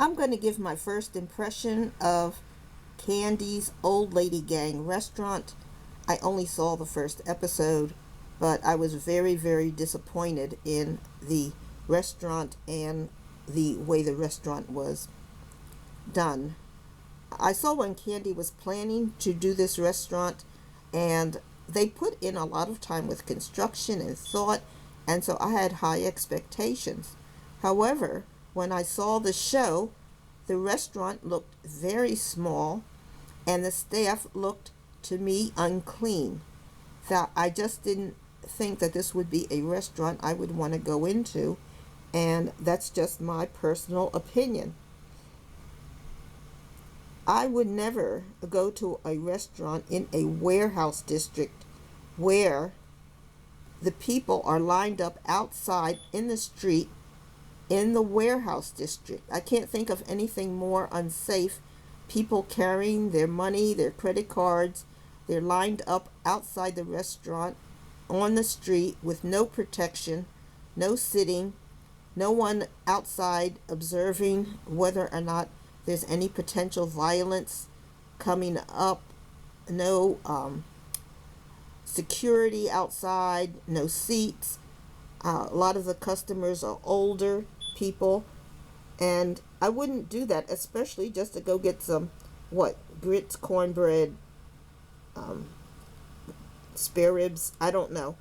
I'm going to give my first impression of Kandi's Old Lady Gang restaurant. I only saw the first episode, but I was very, very disappointed in the restaurant and the way the restaurant was done. I saw when Kandi was planning to do this restaurant, and they put in a lot of time with construction and thought, and so I had high expectations. However, when I saw the show, the restaurant looked very small and the staff looked to me unclean. That I just didn't think that this would be a restaurant I would want to go into, and that's just my personal opinion. I would never go to a restaurant in a warehouse district where the people are lined up outside in the street in the warehouse district. I can't think of anything more unsafe. People carrying their money, their credit cards, they're lined up outside the restaurant on the street with no protection, no sitting, no one outside observing whether or not there's any potential violence coming up, no security outside, no seats. A lot of the customers are older people, and I wouldn't do that, especially just to go get some grits, cornbread, spare ribs. I don't know.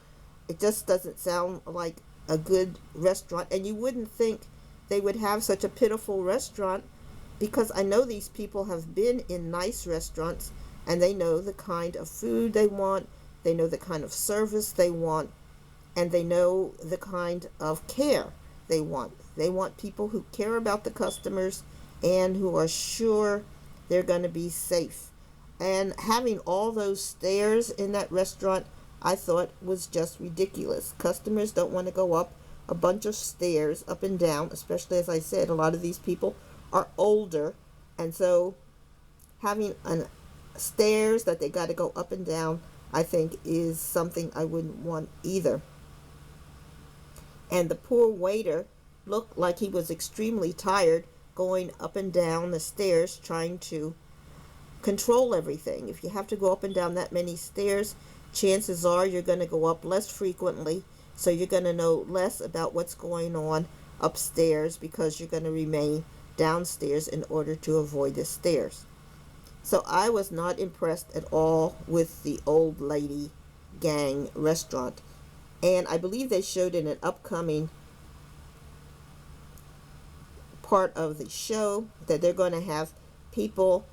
It just doesn't sound like a good restaurant, and you wouldn't think they would have such a pitiful restaurant, because I know these people have been in nice restaurants and they know the kind of food they want, they know the kind of service they want, and they know the kind of care they want. They want people who care about the customers and who are sure they're going to be safe. And having all those stairs in that restaurant, I thought was just ridiculous. Customers don't want to go up a bunch of stairs up and down, especially, as I said, a lot of these people are older, and so having stairs that they got to go up and down, I think, is something I wouldn't want either. And the poor waiter looked like he was extremely tired going up and down the stairs trying to control everything. If you have to go up and down that many stairs, chances are you're going to go up less frequently, so you're going to know less about what's going on upstairs because you're going to remain downstairs in order to avoid the stairs. So I was not impressed at all with the Old Lady Gang restaurant. And I believe they showed in an upcoming part of the show that they're going to have people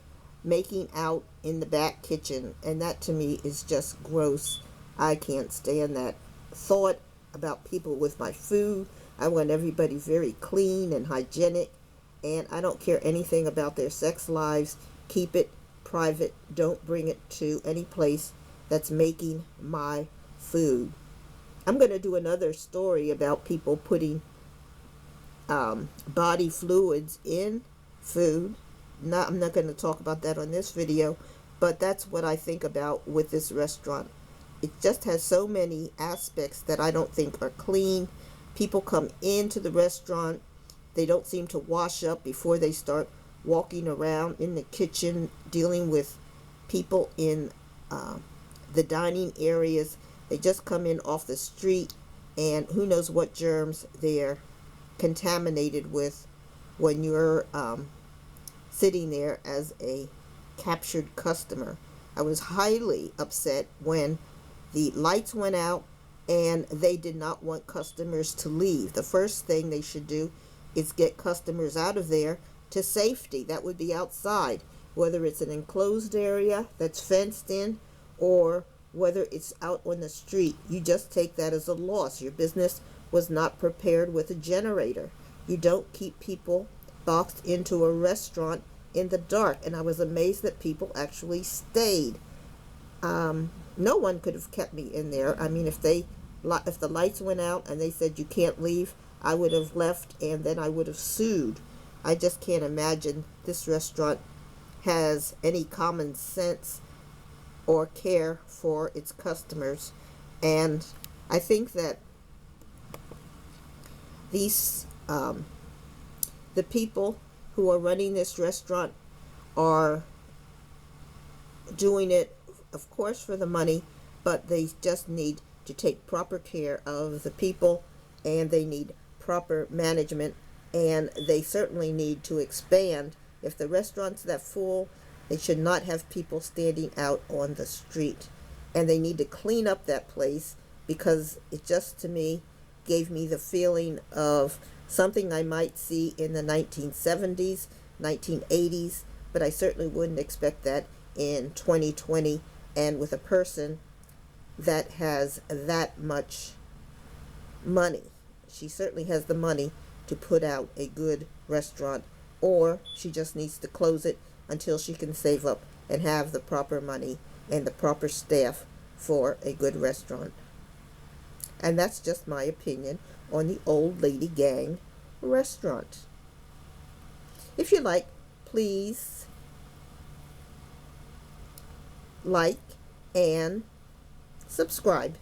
making out in the back kitchen, and that to me is just gross. I can't stand that thought about people with my food. I want everybody very clean and hygienic, and I don't care anything about their sex lives. Keep it private. Don't bring it to any place that's making my food. I'm going to do another story about people putting body fluids in food. I'm not going to talk about that on this video, but that's what I think about with this restaurant. It just has so many aspects that I don't think are clean. People come into the restaurant, they don't seem to wash up before they start walking around in the kitchen, dealing with people in the dining areas. They just come in off the street, and who knows what germs they're contaminated with when you're sitting there as a captured customer. I was highly upset when the lights went out and they did not want customers to leave. The first thing they should do is get customers out of there to safety. That would be outside, whether it's an enclosed area that's fenced in or whether it's out on the street. You just take that as a loss. Your business was not prepared with a generator. You don't keep people boxed into a restaurant in the dark, and I was amazed that people actually stayed. No one could have kept me in there. I mean, if the lights went out and they said you can't leave, I would have left, and then I would have sued. I just can't imagine this restaurant has any common sense or care for its customers. And I think that these the people who are running this restaurant are doing it, of course, for the money, but they just need to take proper care of the people, and they need proper management, and they certainly need to expand. If the restaurant's that full, they should not have people standing out on the street, and they need to clean up that place, because it just, to me, gave me the feeling of something I might see in the 1970s, 1980s, but I certainly wouldn't expect that in 2020, and with a person that has that much money. She certainly has the money to put out a good restaurant, or she just needs to close it until she can save up and have the proper money and the proper staff for a good restaurant. And that's just my opinion on the Old Lady Gang restaurant. If you like, please like and subscribe.